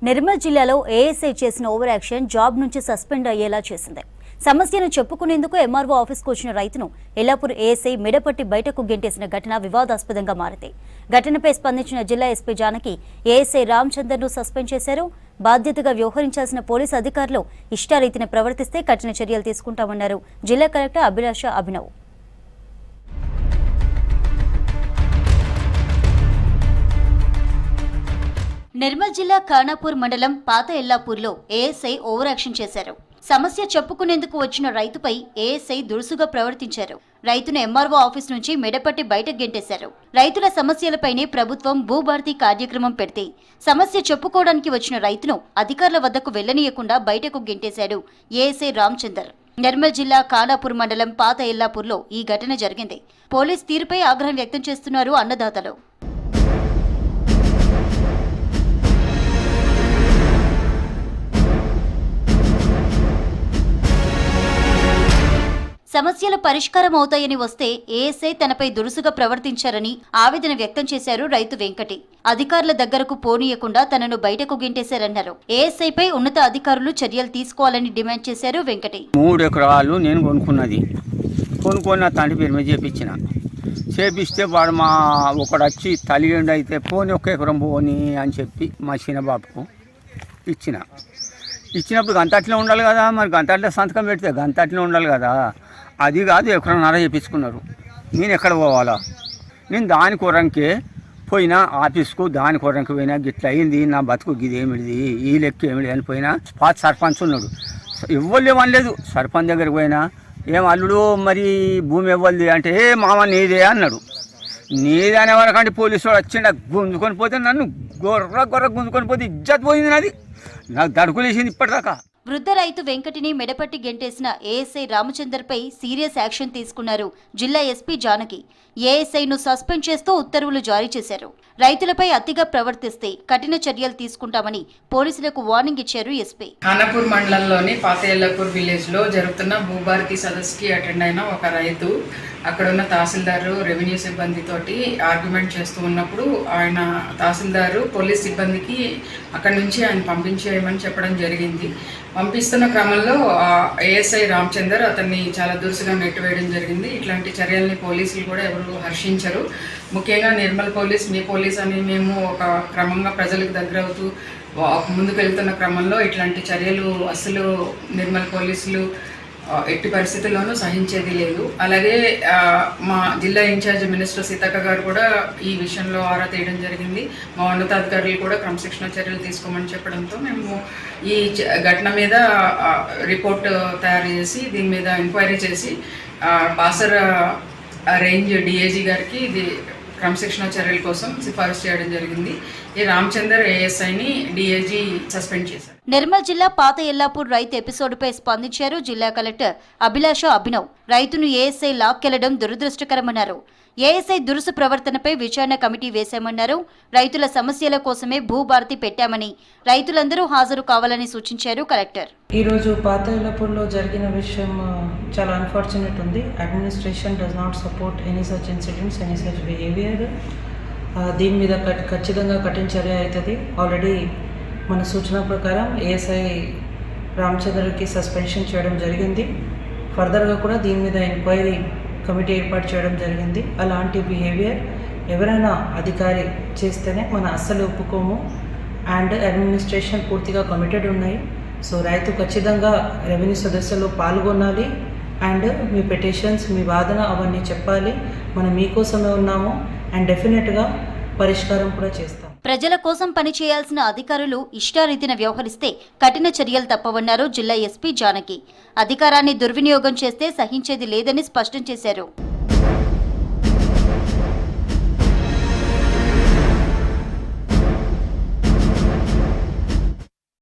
నిర్మల్ జిల్లాలో ఏఎస్ఐ చేసిన over action job నుంచి సస్పెండ్ అయ్యేలా చేసింది. సమస్యను చెప్పుకునేందుకు ఎంఆర్ఓ ఆఫీస్కు వచ్చిన రైతును ఎల్లాపూర్ ఏఎస్ఐ మెడపట్టి బయటకు గెంటేసిన ఘటన వివాదాస్పదంగా మారింది. ఘటనపై స్పందించిన జిల్లా ఎస్పీ జానకి ఏఎస్ఐ రామచందర్ను సస్పెండ్ చేశారు. బాధ్యతగా వ్యవహరించాల్సిన పోలీసు అధికారులు ఇష్టారీతిని ప్రవర్తిస్తే కఠిన చర్యలు తీసుకుంటామన్నారు జిల్లా కలెక్టర్ అభిలాష అభినవ్. నిర్మల్ జిల్లా ఖానాపూర్ మండలం పాత ఎల్లాపూర్లో ఏఎస్ఐ ఓవర్ యాక్షన్ చేశారు. సమస్య చెప్పుకునేందుకు వచ్చిన రైతుపై ఏఎస్ఐ దురుసుగా ప్రవర్తించారు. రైతును ఎంఆర్ఓ ఆఫీస్ నుంచి మెడపట్టి బయటకు గెంటేశారు. రైతుల సమస్యలపైనే ప్రభుత్వం భూభారతి కార్యక్రమం పెడితే సమస్య చెప్పుకోవడానికి వచ్చిన రైతును అధికారుల వద్దకు వెళ్లనీయకుండా బయటకు గెంటేశాడు ఏఎస్ఐ రామచందర్. నిర్మల్ జిల్లా ఖానాపూర్ మండలం పాత ఎల్లాపూర్లో ఈ ఘటన జరిగింది. పోలీస్ తీరుపై ఆగ్రహం వ్యక్తం చేస్తున్నారు అన్నదాతలు. సమస్యల పరిష్కారం అవుతాయని వస్తే ఏఎస్ఐ తనపై దురుసుగా ప్రవర్తించారని ఆవేదన వ్యక్తం చేశారు రైతు వెంకటి. అధికారుల దగ్గరకు పోనీయకుండా తనను బయటకు గింటేశారన్నారు. ఏఎస్ఐపై ఉన్నత అధికారులు చర్యలు తీసుకోవాలని డిమాండ్ చేశారు వెంకటి. 3 ఎకరాలు నేను కొనుక్కున్న తండ్రి పేరు మీద చేపిస్తే వాడు మా ఒకడు వచ్చి తల్లిగండి అయితే పోని 1 ఎకరం పోని అని చెప్పి మా చిన్న బాబుకు ఇచ్చినప్పుడు గంతట్లో ఉండాలి కదా. మరి గంతట్లో సంతకం పెడితే గంతట్లో ఉండాలి కదా. అది కాదు 1.5 ఎకరం చేపించుకున్నారు. నేను ఎక్కడ పోవాలా? నేను దాని కొరంకే పోయినా ఆఫీస్కు, దాని కొరంకి పోయినా గిట్ల అయింది నా బతుకు గిదేమిడిది ఈ లెక్క ఏమిటి అని పోయినా. పాత సర్పంచ్ ఉన్నాడు, ఎవ్వరు ఏమనలేదు. సర్పంచ్ దగ్గరికి పోయినా ఏం అల్లుడు మరి భూమి ఇవ్వలేదు అంటే ఏ మామ నీదే అన్నాడు. నీదే అనే వరకంటే పోలీసు వాడు వచ్చిండ గుంజుకొని పోతే నన్ను గొర్ర గుంజుకొని పోతే ఇజ్జత్ పోయింది. నాది నాకు దడుకులేసింది ఇప్పటిదాకా. వృద్ధ రైతు వెంకటిని మెడపట్టి గెంటేసిన ఏఎస్ఐ రామచందర్పై సీరియస్ యాక్షన్ తీసుకున్నారు జిల్లా ఎస్పీ జానకి. ఏఎస్ఐను సస్పెండ్ చేస్తూ ఉత్తర్వులు జారీ చేశారు. రైతులపై అతిగా ప్రవర్తిస్తే కఠిన చర్యలు తీసుకుంటామని పోలీసులకు వార్నింగ్ ఇచ్చారు ఎస్పీ. ఖానాపూర్ మండలంలోని పాత ఎల్లాపూర్ విలేజ్ లో జరుగుతున్న భూభారతి సదస్సుకి అటెండ్ అయిన ఒక రైతు అక్కడ ఉన్న తహసీల్దారు రెవెన్యూ సిబ్బందితోటి ఆర్గ్యుమెంట్ చేస్తూ ఉన్నప్పుడు ఆయన తహసీల్దారు పోలీస్ సిబ్బందికి అక్కడి నుంచి ఆయన పంపించేయమని చెప్పడం జరిగింది. పంపిస్తున్న క్రమంలో ఏఎస్ఐ రామచందర్ అతన్ని చాలా దురుసుగా నెట్టివేయడం జరిగింది. ఇట్లాంటి చర్యల్ని పోలీసులు కూడా ఎవరు హర్షించరు. ముఖ్యంగా నిర్మల్ పోలీస్, మీ పోలీస్ అని మేము ఒక క్రమంగా ప్రజలకు దగ్గర అవుతూ ముందుకు వెళ్తున్న క్రమంలో ఇట్లాంటి చర్యలు అసలు నిర్మల్ పోలీసులు ఎట్టి పరిస్థితుల్లోనూ సహించేది లేదు. అలాగే మా జిల్లా ఇన్ఛార్జ్ మినిస్టర్ సీతక్క గారు కూడా ఈ విషయంలో ఆరా తీయడం జరిగింది. మా ఉన్నతాధికారులు కూడా క్రమశిక్షణ చర్యలు తీసుకోమని చెప్పడంతో మేము ఈ ఘటన మీద రిపోర్ట్ తయారు చేసి దీని మీద ఎంక్వైరీ చేసి బాసర్ రేంజ్ డిఐజీ గారికి ఇది క్రమశిక్షణ చర్యల కోసం సిఫారసు చేయడం జరిగింది. ఈ రామచందర్ ఏఎస్ఐని డిఐజీ సస్పెండ్ చేశారు. నిర్మల్ జిల్లా పాత ఎల్లాపూర్ రైతు ఎపిసోడ్పై స్పందించారు జిల్లా కలెక్టర్ అభిలాష అభినవ్. రైతును ఏఎస్ఐ లాక్కెళ్లడం దురదృష్టకరమన్నారు. ఏఎస్ఐ దురుసు ప్రవర్తనపై విచారణ కమిటీ వేశామన్నారు. రైతుల సమస్యల కోసమే భూభారతి పెట్టామని రైతులందరూ హాజరు కావాలని సూచించారు కలెక్టర్. ఈరోజు పాత ఎల్లాపూర్లో జరిగిన విషయం చాలా అన్ఫార్చునేట్ ఉంది. Administration does not support any such incidents, any such behaviour. దీని మీద ఖచ్చితంగా కఠిన చర్య అవుతుంది. ఆల్రెడీ మన సూచన ప్రకారం ఏఎస్ఐ రామచంద్రకి సస్పెన్షన్ చేయడం జరిగింది. ఫర్దర్గా కూడా దీని మీద ఎంక్వైరీ కమిటీ ఏర్పాటు చేయడం జరిగింది. అలాంటి బిహేవియర్ ఎవరైనా అధికారి చేస్తేనే మనం అస్సలు ఒప్పుకోము. అండ్ అడ్మినిస్ట్రేషన్ పూర్తిగా కమిటెడ్ ఉన్నాయి. సో రైతు ఖచ్చితంగా రెవెన్యూ సదస్సులో పాల్గొనాలి. అండ్ మీ పిటిషన్స్, మీ వాదన అవన్నీ చెప్పాలి. మనం మీకోసమే ఉన్నాము. అండ్ డెఫినెట్గా పరిష్కారం కూడా చేస్తాం. ప్రజల కోసం పనిచేయాల్సిన అధికారులు ఇష్టారీతిన వ్యవహరిస్తే కఠిన చర్యలు తప్పవన్నారు జిల్లా ఎస్పీ జానకి. అధికారాన్ని దుర్వినియోగం చేస్తే సహించేది లేదని స్పష్టం చేశారు.